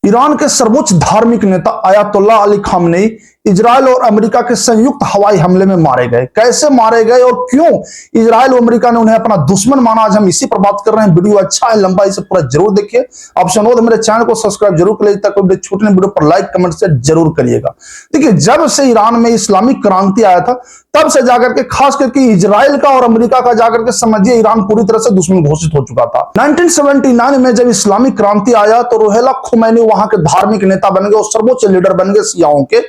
Iran के सर्वोच्च धार्मिक नेता अयातुल्लाह अली खामनेई इजराइल और अमेरिका के संयुक्त हवाई हमले में मारे गए। कैसे मारे गए और क्यों इजराइल और अमेरिका ने उन्हें अपना दुश्मन माना, आज हम इसी पर बात कर रहे हैं। वीडियो अच्छा है, लंबा, इसे पूरा जरूर देखिए। ऑप्शन हो तो मेरे चैनल को सब्सक्राइब जरूर कर लीजिए ताकि वीडियो छूटने, वीडियो पर लाइक कमेंट से जरूर करिएगा। देखिए, जब से ईरान में इस्लामिक क्रांति आया था तब से जाकर के खास करके इजराइल का और अमेरिका का जाकर के समझिए ईरान पूरी तरह से दुश्मन घोषित हो चुका था। 1979 में जब इस्लामिक क्रांति आया तो रुहेला खुमैनी वहां के धार्मिक नेता बन गए और सर्वोच्च लीडर बन गए शियाओं के।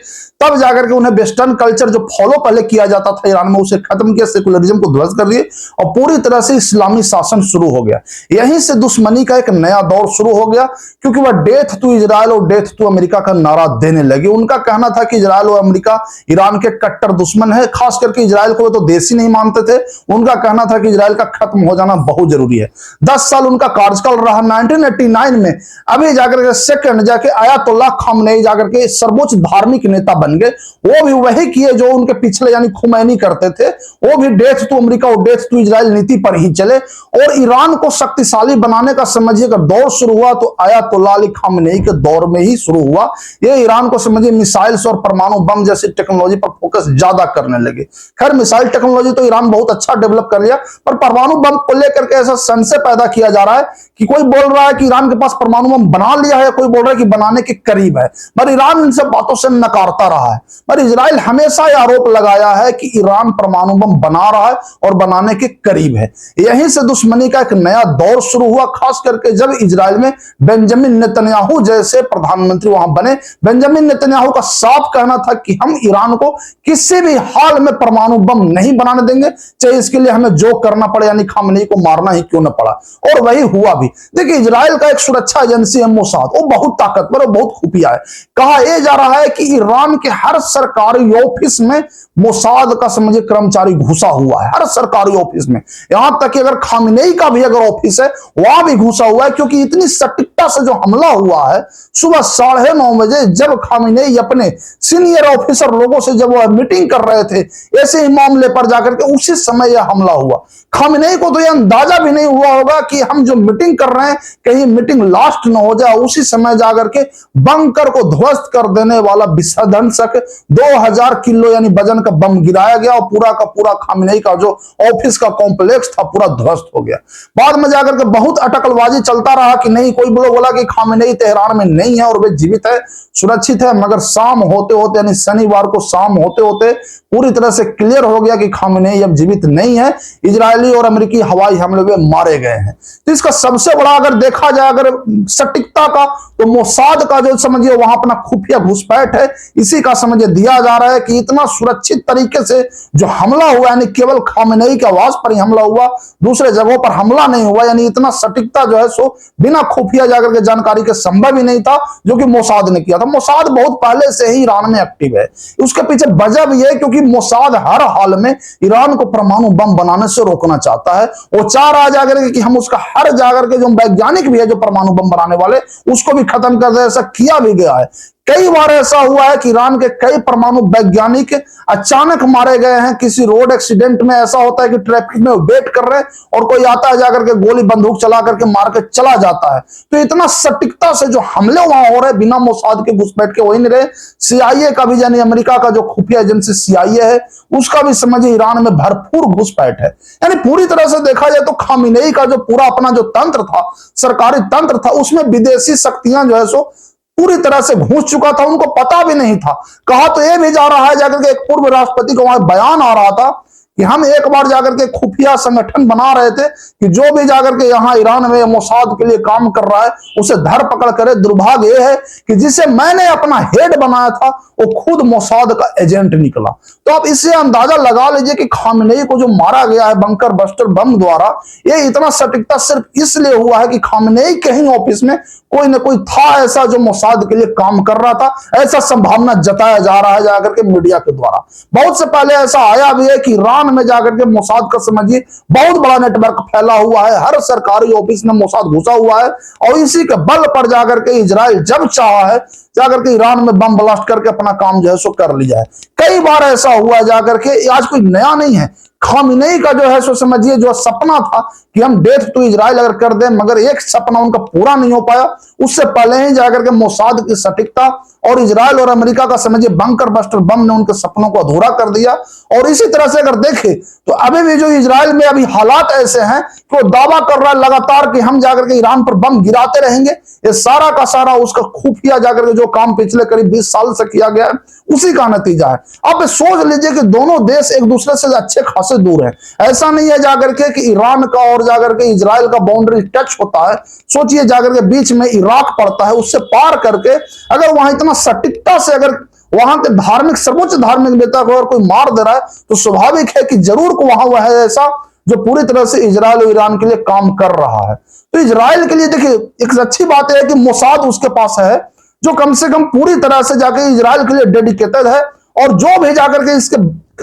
तब जाकर के उन्हें वेस्टर्न कल्चर जो फॉलो पहले किया जाता था ईरान में, उसे खत्म किया, सेकुलरिज्म को ध्वस्त कर दिए और पूरी तरह से इस्लामी शासन शुरू हो गया। यहीं से दुश्मनी का एक नया दौर शुरू हो गया, क्योंकि वह डेथ टू इजराइल और डेथ टू अमेरिका का नारा देने लगे। उनका कहना था कि इजराइल और अमेरिका ईरान के कट्टर दुश्मन है, खास करके इजराइल को तो देश ही नहीं मानते थे। उनका कहना था कि इजराइल का खत्म हो जाना बहुत जरूरी है। 10 साल उनका कार्यकाल रहा। 1989 में अभी जाकर के सेकंड जाके अयातुल्लाह खामनेई जाकर के सर्वोच्च धार्मिक नेता बन गए। वो भी वही किए जो उनके पिछले यानी खुमैनी करते थे। वो भी डेथ टू अमेरिका और डेथ टू इजराइल नीति पर ही चले और ईरान को शक्तिशाली बनाने का समझिए अगर दौर शुरू हुआ तो अयातुल्लाह अली खामनेई के दौर में ही शुरू हुआ। ये ईरान को समझिए मिसाइल्स और परमाणु बम जैसी टेक्नोलॉजी पर फोकस ज्यादा करने लगे। खैर, मिसाइल टेक्नोलॉजी तो ईरान बहुत अच्छा डेवलप कर लिया, पर परमाणु बम को लेकर के ऐसा संशय पैदा किया जा रहा है कि कोई बोल रहा है कि ईरान के पास परमाणु बम बना लिया है, कोई बोल रहा है कि बनाने के करीब है। पर ईरान इन सब बातों से नकारता रहा है। पर इजराइल हमेशा यह आरोप लगाया है कि ईरान परमाणु बम बना रहा है और बनाने के करीब है। यहीं से दुश्मनी का एक नया दौर शुरू हुआ, खास करके जब इजराइल में बेंजामिन नेतन्याहू जैसे प्रधानमंत्री वहां बने। बेंजामिन नेतन्याहू का साफ कहना था कि हम ईरान को किसी भी हाल में परमाणु बम नहीं बनाने देंगे, चाहे इसके लिए हमें जो करना पड़े, यानी खामनेई को मारना ही क्यों न पड़ा। और वही हुआ भी। देखिए, इजराइल का एक सुरक्षा एजेंसी है मोसाद, वो बहुत ताकतवर और बहुत खुफिया है। कहा यह जा रहा है कि ईरान के हर सरकारी ऑफिस में मोसाद का समझिए कर्मचारी घुसा हुआ है, हर सरकारी ऑफिस में। यहां तक कि अगर खामनेई का भी अगर ऑफिस है वहां भी घुसा हुआ है, क्योंकि इतनी सटीकता से जो हमला हुआ है सुबह 9:30 बजे जब खामनेई अपने सीनियर ऑफिसर लोगों से जब वह मीटिंग कर रहे थे ऐसे ही मामले पर जाकर के, उसी समय यह हमला हुआ। खामनेई को तो यह अंदाजा भी नहीं हुआ होगा कि हम जो मीटिंग कर रहे हैं कहीं मीटिंग लास्ट न हो जाए। उसी समय जाकर के बंकर को ध्वस्त कर देने वाला विध्वंसक 2000 किलो यानी वजन का बम गिराया गया और पूरा का पूरा खामनेई का जो ऑफिस का कॉम्प्लेक्स था पूरा ध्वस्त हो गया। बाद में जाकर के बहुत अटकलबाजी चलता रहा कि नहीं, कोई बोला कि खामनेई तेहरान में नहीं है और वे जीवित है, सुरक्षित है। मगर शाम होते होते यानी शनिवार को शाम होते होते पूरी तरह से क्लियर हो गया कि खामनेई अब जीवित नहीं है। इजरायली और अमेरिकी हवाई हमले में मारे गए हैं। तो इसका सबसे बड़ा अगर देखा जाए अगर सटीकता का, तो मोसाद का जो समझिए वहां अपना खुफिया घुसपैठ है, इसी का समझिए दिया जा रहा है कि इतना सुरक्षित तरीके से जो हमला हुआ, यानी केवल खामनेई के आवास पर ही हमला हुआ, दूसरे जगहों पर हमला नहीं हुआ। यानी इतना सटीकता जो है सो बिना खुफिया जाकर के जानकारी के संभव ही नहीं था, जो कि मोसाद ने किया था। मोसाद बहुत पहले से ही ईरान में एक्टिव है। उसके पीछे वजह भी है क्योंकि मोसाद हर हाल में ईरान को परमाणु बम बनाने से रोकना चाहता है। वो चाह रहा है जाकर के कि हम उसका हर जाकर के जो वैज्ञानिक भी है जो परमाणु बम बनाने वाले, उसको भी खत्म कर दे। ऐसा किया भी गया है। कई बार ऐसा हुआ है कि ईरान के कई परमाणु वैज्ञानिक अचानक मारे गए हैं। किसी रोड एक्सीडेंट में ऐसा होता है कि ट्रैफिक में वेट कर रहे हैं और कोई आता है जाकर के गोली बंदूक चला करके मार के चला जाता है। तो इतना सटीकता से जो हमले वहां हो रहे बिना मोसाद के घुसपैठ के, वही नहीं रहे। सीआईए का भी यानी अमेरिका का जो खुफिया एजेंसी सीआईए है, उसका भी समझिए ईरान में भरपूर घुसपैठ है। यानी पूरी तरह से देखा जाए तो खामनेई का जो पूरा अपना जो तंत्र था, सरकारी तंत्र था, उसमें विदेशी शक्तियां जो है सो पूरी तरह से घुस चुका था। उनको पता भी नहीं था। कहा तो यह भी जा रहा है जाकर के एक पूर्व राष्ट्रपति को वहां बयान आ रहा था कि हम एक बार जाकर के खुफिया संगठन बना रहे थे कि जो भी जाकर के यहाँ ईरान में मोसाद के लिए काम कर रहा है उसे धर पकड़ करे। दुर्भाग्य यह है कि जिसे मैंने अपना हेड बनाया था वो खुद मोसाद का एजेंट निकला। तो आप इससे अंदाजा लगा लीजिए कि खामनेई को जो मारा गया है बंकर बस्टर बम द्वारा, ये इतना सटीकता सिर्फ इसलिए हुआ है कि खामनेई के ही ऑफिस में कोई ना कोई था ऐसा जो मोसाद के लिए काम कर रहा था। ऐसा संभावना जताया जा रहा है जाकर के मीडिया के द्वारा। बहुत से पहले ऐसा आया भी है कि ईरान में जाकर के मोसाद का समझिए बहुत बड़ा नेटवर्क फैला हुआ है। हर सरकारी ऑफिस में मोसाद घुसा हुआ है और इसी के बल पर जाकर के इजराइल जब चाहा है जाकर के ईरान में बम ब्लास्ट करके अपना काम जो है सो कर लिया है। कई बार ऐसा हुआ जाकर के, आज कोई नया नहीं है। खामेनेई का जो है सो समझिए जो सपना था कि हम डेथ टू इजराइल अगर कर दें, मगर एक सपना उनका पूरा नहीं हो पाया। उससे पहले ही जाकर के मोसाद की सटीकता और इजराइल और अमेरिका का समझिए बंकर बस्टर बम ने उनके सपनों को अधूरा कर दिया। और इसी तरह से अगर देखें तो अभी भी जो इजराइल में अभी हालात ऐसे हैं कि वो दावा कर रहा है लगातार कि हम जाकर के ईरान पर बम गिराते रहेंगे। ये सारा का सारा उसका खुफिया जाकर के जो काम पिछले करीब 20 साल से किया गया है उसी का नतीजा है। अब सोच लीजिए कि दोनों देश एक दूसरे से अच्छे खासे दूर है। ऐसा नहीं है जाकर के कि ईरान का और जाकर के इजराइल का बाउंड्री टच होता है। सोचिए जाकर के बीच में इराक पड़ता है, उससे पार करके अगर वहां इतना सटीकता से अगर वहां के धार्मिक सर्वोच्च धार्मिक नेता को अगर कोई मार दे रहा है तो स्वाभाविक है कि जरूर को वहां वह है ऐसा जो पूरी तरह से इजराइल और ईरान के लिए काम कर रहा है। तो इजराइल के लिए देखिए एक अच्छी बात है कि मोसाद उसके पास है जो कम से कम पूरी तरह से जाकर इजराइल के लिए डेडिकेटेड है, और जो भी जाकर के इसके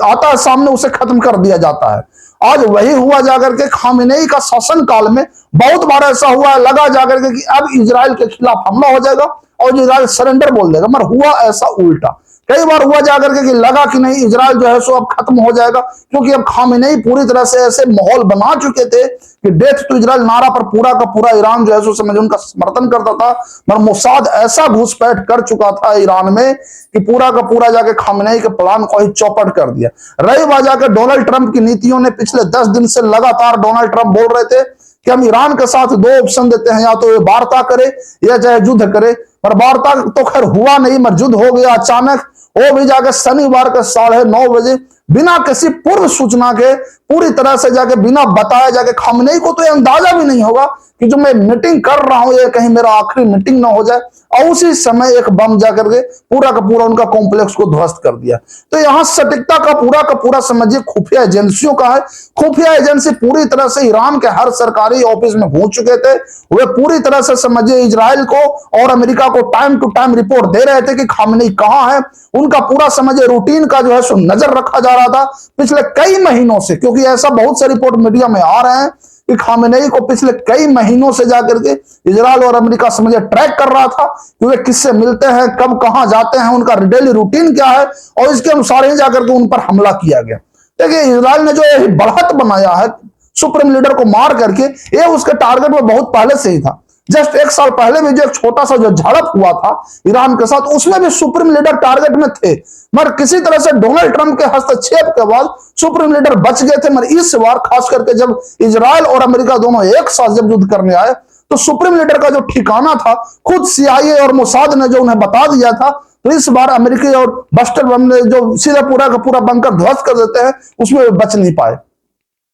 आता है सामने उसे खत्म कर दिया जाता है। आज वही हुआ जाकर के खामेनेई का शासन काल में बहुत बार ऐसा हुआ है, लगा जाकर के कि अब इजराइल के खिलाफ हमला हो जाएगा और इजराइल सरेंडर बोल देगा, मगर हुआ ऐसा उल्टा। कई बार हुआ जाकर के कि लगा कि नहीं इजराइल जो है सो अब खत्म हो जाएगा, क्योंकि अब खामेनेई पूरी तरह से ऐसे माहौल बना चुके थे कि डेथ टू इजराइल नारा पर पूरा का पूरा ईरान जो है सो समझ उनका समर्थन करता था। मगर मोसाद ऐसा घुसपैठ कर चुका था ईरान में कि पूरा का पूरा जाके खामेनेई के प्लान को ही चौपट कर दिया। रही बात जाकर डोनाल्ड ट्रंप की नीतियों ने, पिछले 10 दिन से लगातार डोनाल्ड ट्रंप बोल रहे थे कि हम ईरान के साथ 2 ऑप्शन देते हैं, या तो ये वार्ता करे या चाहे युद्ध करे। पर वार्ता तो खैर हुआ नहीं, मगर युद्ध हो गया अचानक। वो भी जाकर शनिवार के 9:30 बजे बिना किसी पूर्व सूचना के, पूरी तरह से जाके बिना बताए जाके, खामेनेई को तो ये अंदाजा भी नहीं होगा कि जो मैं मीटिंग कर रहा हूं ये कहीं मेरा आखिरी मीटिंग ना हो जाए, और उसी समय एक बम जाकर के पूरा का पूरा उनका कॉम्प्लेक्स को ध्वस्त कर दिया। तो यहां सटीकता का पूरा समझिए खुफिया एजेंसियों का है। खुफिया एजेंसी पूरी तरह से ईरान के हर सरकारी ऑफिस में घुस चुके थे। वे पूरी तरह से समझिए इजराइल को और अमेरिका को टाइम टू टाइम रिपोर्ट दे रहे थे कि खामेनेई कहां है। उनका पूरा समझिए रूटीन का जो है सो नजर रखा जा रहा था पिछले कई महीनों से, क्योंकि ऐसा बहुत से रिपोर्ट मीडिया में आ रहे हैं कि खामेनेई को पिछले कई महीनों से जाकर के इजराइल और अमेरिका समझिए ट्रैक कर रहा था कि वे किससे मिलते हैं, कब कहां जाते हैं, उनका डेली रूटीन क्या है, और इसके अनुसार ही जाकर के उन पर हमला किया गया। देखिए इजराइल ने जो बढ़त बनाया है सुप्रीम लीडर को मार करके, ये उसके टारगेट में बहुत पहले से ही था। जस्ट 1 साल पहले भी जो एक छोटा सा जो झड़प हुआ था ईरान के साथ, उसमें भी सुप्रीम लीडर टारगेट में थे, मगर किसी तरह से डोनाल्ड ट्रंप के हस्तक्षेप के बाद सुप्रीम लीडर बच गए थे। मगर इस बार खास करके जब इजराइल और अमेरिका दोनों एक साथ जब युद्ध करने आए तो सुप्रीम लीडर का जो ठिकाना था खुद CIA और मोसाद ने जो उन्हें बता दिया था। तो इस बार अमेरिकी और बस्टर बम ने जो सीधा पूरा का पूरा बंकर ध्वस्त कर देते हैं, उसमें बच नहीं पाए।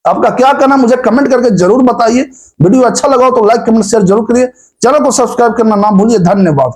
आपका क्या कहना मुझे कमेंट करके जरूर बताइए। वीडियो अच्छा लगा हो तो लाइक कमेंट शेयर जरूर करिए। चैनल को सब्सक्राइब करना ना भूलिए। धन्यवाद।